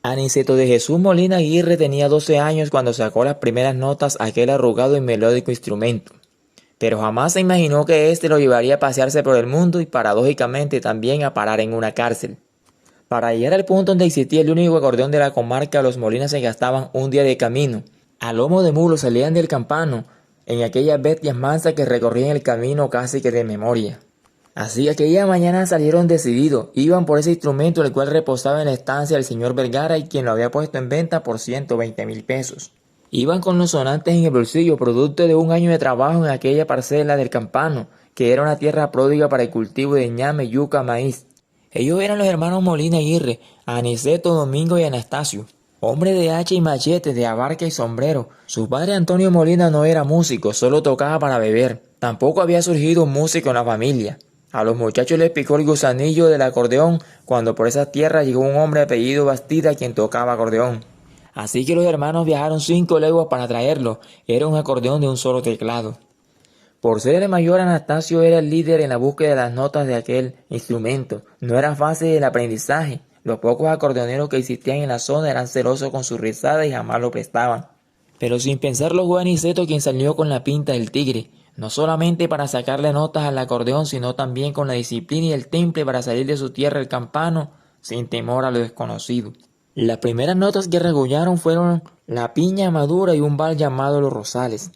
Aniceto de Jesús Molina Aguirre tenía 12 años cuando sacó las primeras notas a aquel arrugado y melódico instrumento, pero jamás se imaginó que éste lo llevaría a pasearse por el mundo y paradójicamente también a parar en una cárcel. Para llegar al punto donde existía el único acordeón de la comarca, los Molinas se gastaban un día de camino. A lomo de mulo salían del campano, en aquellas bestias mansas que recorrían el camino casi que de memoria. Así que aquella mañana salieron decididos, iban por ese instrumento el cual reposaba en la estancia del señor Vergara y quien lo había puesto en venta por 120,000 pesos. Iban con los sonantes en el bolsillo, producto de un año de trabajo en aquella parcela del campano, que era una tierra pródiga para el cultivo de ñame, yuca, maíz. Ellos eran los hermanos Molina Aguirre, Aniceto, Domingo y Anastasio. Hombre de hacha y machete, de abarca y sombrero. Su padre Antonio Molina no era músico, solo tocaba para beber. Tampoco había surgido un músico en la familia. A los muchachos les picó el gusanillo del acordeón cuando por esa tierra llegó un hombre apellido Bastida quien tocaba acordeón. Así que los hermanos viajaron 5 leguas para traerlo. Era un acordeón de un solo teclado. Por ser el mayor, Anastasio era el líder en la búsqueda de las notas de aquel instrumento. No era fácil el aprendizaje. Los pocos acordeoneros que existían en la zona eran celosos con sus risadas y jamás lo prestaban. Pero sin pensarlo fue Aniceto quien salió con la pinta del tigre, no solamente para sacarle notas al acordeón, sino también con la disciplina y el temple para salir de su tierra el campano, sin temor a lo desconocido. Las primeras notas que regollaron fueron la piña madura y un vals llamado Los Rosales.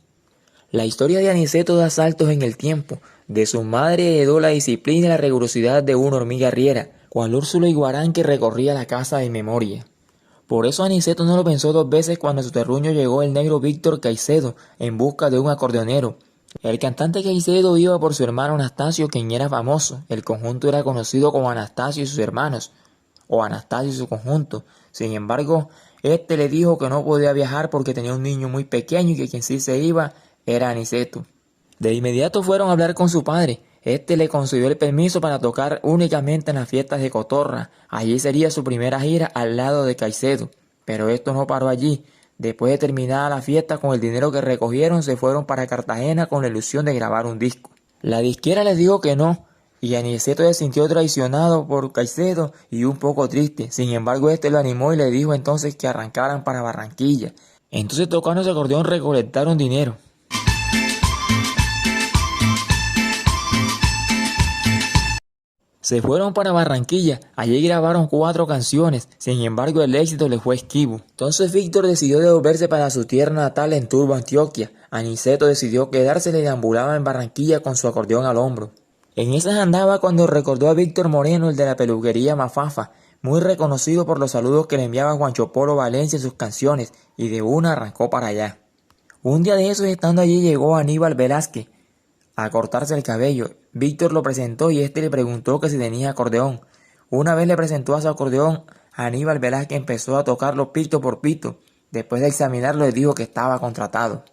La historia de Aniceto da saltos en el tiempo. De su madre heredó la disciplina y la rigurosidad de una hormiga arriera, cual Úrsulo Iguarán que recorría la casa de memoria. Por eso Aniceto no lo pensó 2 veces cuando a su terruño llegó el negro Víctor Caicedo en busca de un acordeonero. El cantante Caicedo iba por su hermano Anastasio, quien era famoso. El conjunto era conocido como Anastasio y sus hermanos, o Anastasio y su conjunto. Sin embargo, este le dijo que no podía viajar porque tenía un niño muy pequeño y que quien sí se iba era Aniceto. De inmediato fueron a hablar con su padre. Este le concedió el permiso para tocar únicamente en las fiestas de Cotorra. Allí sería su primera gira al lado de Caicedo. Pero esto no paró allí. Después de terminada la fiesta, con el dinero que recogieron, se fueron para Cartagena con la ilusión de grabar un disco. La disquera les dijo que no, y Aniceto se sintió traicionado por Caicedo y un poco triste. Sin embargo, este lo animó y le dijo entonces que arrancaran para Barranquilla. Entonces, tocando ese acordeón, recolectaron dinero. Se fueron para Barranquilla, allí grabaron 4 canciones, sin embargo el éxito le fue esquivo. Entonces Víctor decidió devolverse para su tierra natal en Turbo, Antioquia. Aniceto decidió quedarse y deambulaba en Barranquilla con su acordeón al hombro. En esas andaba cuando recordó a Víctor Moreno, el de la peluquería Mafafa, muy reconocido por los saludos que le enviaba Juancho Polo Valencia en sus canciones, y de una arrancó para allá. Un día de esos, estando allí, llegó Aníbal Velázquez a cortarse el cabello. Víctor lo presentó y este le preguntó que si tenía acordeón. Una vez le presentó a su acordeón, Aníbal Velázquez empezó a tocarlo pito por pito. Después de examinarlo le dijo que estaba contratado.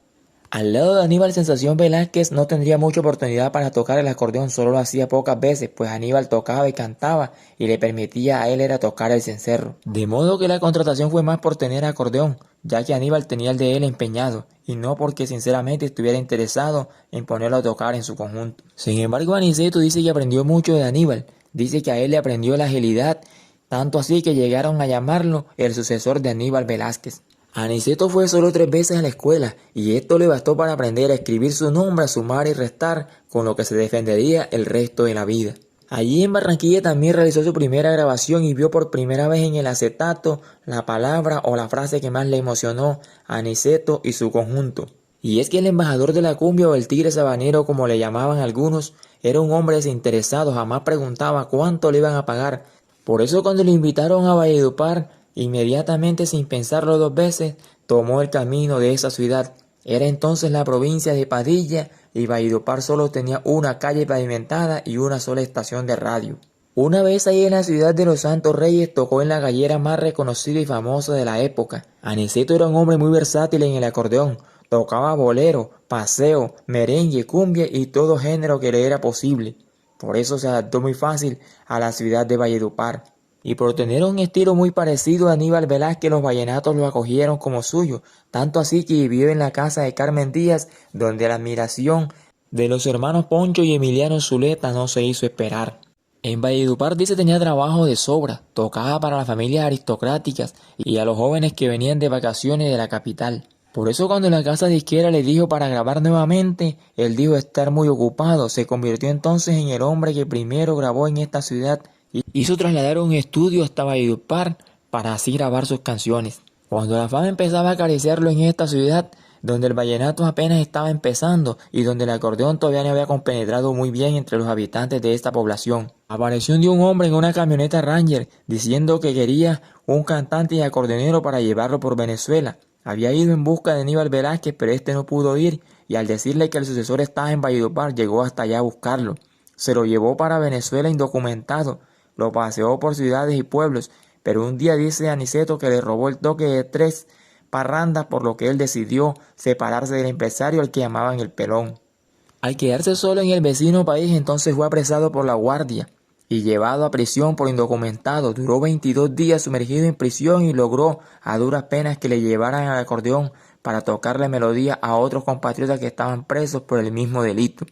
Al lado de Aníbal Sensación Velázquez no tendría mucha oportunidad para tocar el acordeón, solo lo hacía pocas veces, pues Aníbal tocaba y cantaba y le permitía a él era tocar el cencerro. De modo que la contratación fue más por tener acordeón, ya que Aníbal tenía el de él empeñado, y no porque sinceramente estuviera interesado en ponerlo a tocar en su conjunto. Sin embargo, Aniceto dice que aprendió mucho de Aníbal, dice que a él le aprendió la agilidad, tanto así que llegaron a llamarlo el sucesor de Aníbal Velázquez. Aniceto fue solo 3 veces a la escuela, y esto le bastó para aprender a escribir su nombre, a sumar y restar, con lo que se defendería el resto de la vida. Allí en Barranquilla también realizó su primera grabación y vio por primera vez en el acetato la palabra o la frase que más le emocionó a Aniceto y su conjunto. Y es que el embajador de la cumbia o el tigre sabanero, como le llamaban algunos, era un hombre desinteresado, jamás preguntaba cuánto le iban a pagar. Por eso cuando le invitaron a Valledupar, inmediatamente, sin pensarlo 2 veces, tomó el camino de esa ciudad. Era entonces la provincia de Padilla y Valledupar solo tenía una calle pavimentada y una sola estación de radio. Una vez ahí en la ciudad de los Santos Reyes tocó en la gallera más reconocida y famosa de la época. Aniceto era un hombre muy versátil en el acordeón. Tocaba bolero, paseo, merengue, cumbia y todo género que le era posible. Por eso se adaptó muy fácil a la ciudad de Valledupar. Y por tener un estilo muy parecido a Aníbal Velázquez, los vallenatos lo acogieron como suyo, tanto así que vivió en la casa de Carmen Díaz, donde la admiración de los hermanos Poncho y Emiliano Zuleta no se hizo esperar. En Valledupar dice tenía trabajo de sobra, tocaba para las familias aristocráticas y a los jóvenes que venían de vacaciones de la capital. Por eso cuando la casa disquera le dijo para grabar nuevamente, él dijo estar muy ocupado. Se convirtió entonces en el hombre que primero grabó en esta ciudad y hizo trasladar un estudio hasta Valledupar para así grabar sus canciones. Cuando la fama empezaba a acariciarlo en esta ciudad, donde el vallenato apenas estaba empezando y donde el acordeón todavía no había compenetrado muy bien entre los habitantes de esta población, apareció un día un hombre en una camioneta Ranger diciendo que quería un cantante y acordeonero para llevarlo por Venezuela. Había ido en busca de Aníbal Velázquez, pero este no pudo ir, y al decirle que el sucesor estaba en Valledupar, llegó hasta allá a buscarlo. Se lo llevó para Venezuela indocumentado, lo paseó por ciudades y pueblos, pero un día dice Aniceto que le robó el toque de 3 parrandas, por lo que él decidió separarse del empresario al que llamaban el Pelón. Al quedarse solo en el vecino país, entonces fue apresado por la guardia y llevado a prisión por indocumentado. Duró 22 días sumergido en prisión y logró a duras penas que le llevaran al acordeón para tocarle melodía a otros compatriotas que estaban presos por el mismo delito.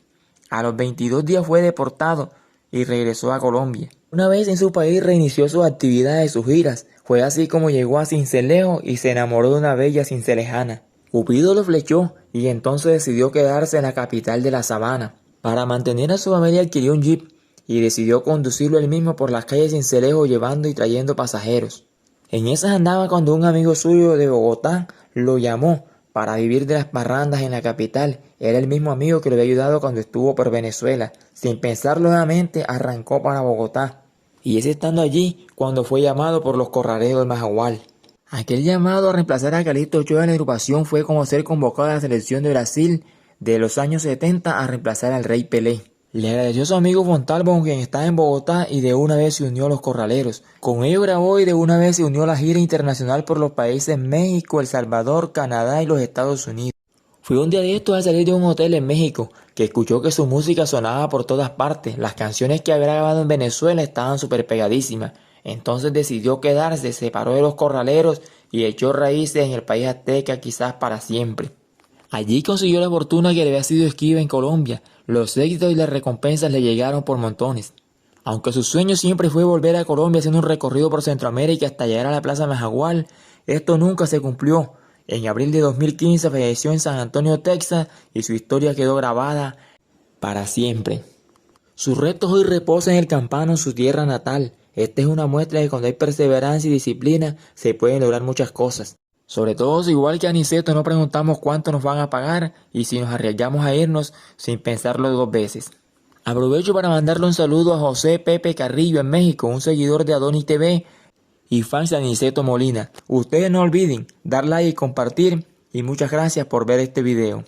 A los 22 días fue deportado y regresó a Colombia. Una vez en su país reinició sus actividades, sus giras. Fue así como llegó a Sincelejo y se enamoró de una bella cincelejana. Cupido lo flechó y entonces decidió quedarse en la capital de la sabana. Para mantener a su familia adquirió un jeep y decidió conducirlo él mismo por las calles de Sincelejo llevando y trayendo pasajeros. En esas andaba cuando un amigo suyo de Bogotá lo llamó para vivir de las parrandas en la capital. Era el mismo amigo que lo había ayudado cuando estuvo por Venezuela. Sin pensarlo nuevamente, arrancó para Bogotá. Y es estando allí cuando fue llamado por los corraleros del Majagual. Aquel llamado a reemplazar a Calixto Ochoa en la agrupación fue como ser convocado a la selección de Brasil de los años 70 a reemplazar al Rey Pelé. Le agradeció a su amigo Fontalvo, con quien estaba en Bogotá, y de una vez se unió a los corraleros. Con ellos grabó y de una vez se unió a la gira internacional por los países México, El Salvador, Canadá y los Estados Unidos. Fue un día de estos al salir de un hotel en México, que escuchó que su música sonaba por todas partes. Las canciones que había grabado en Venezuela estaban súper pegadísimas. Entonces decidió quedarse, se separó de los corraleros y echó raíces en el país azteca, quizás para siempre. Allí consiguió la fortuna que le había sido esquiva en Colombia. Los éxitos y las recompensas le llegaron por montones. Aunque su sueño siempre fue volver a Colombia haciendo un recorrido por Centroamérica hasta llegar a la Plaza Majagual, esto nunca se cumplió. En abril de 2015 falleció en San Antonio, Texas, y su historia quedó grabada para siempre. Sus restos hoy reposan en el Campano, en su tierra natal. Esta es una muestra de que cuando hay perseverancia y disciplina se pueden lograr muchas cosas. Sobre todo, si igual que Aniceto no preguntamos cuánto nos van a pagar y si nos arriesgamos a irnos sin pensarlo 2 veces. Aprovecho para mandarle un saludo a José Pepe Carrillo en México, un seguidor de Adonis TV y fans de Aniceto Molina. Ustedes no olviden dar like y compartir, y muchas gracias por ver este video.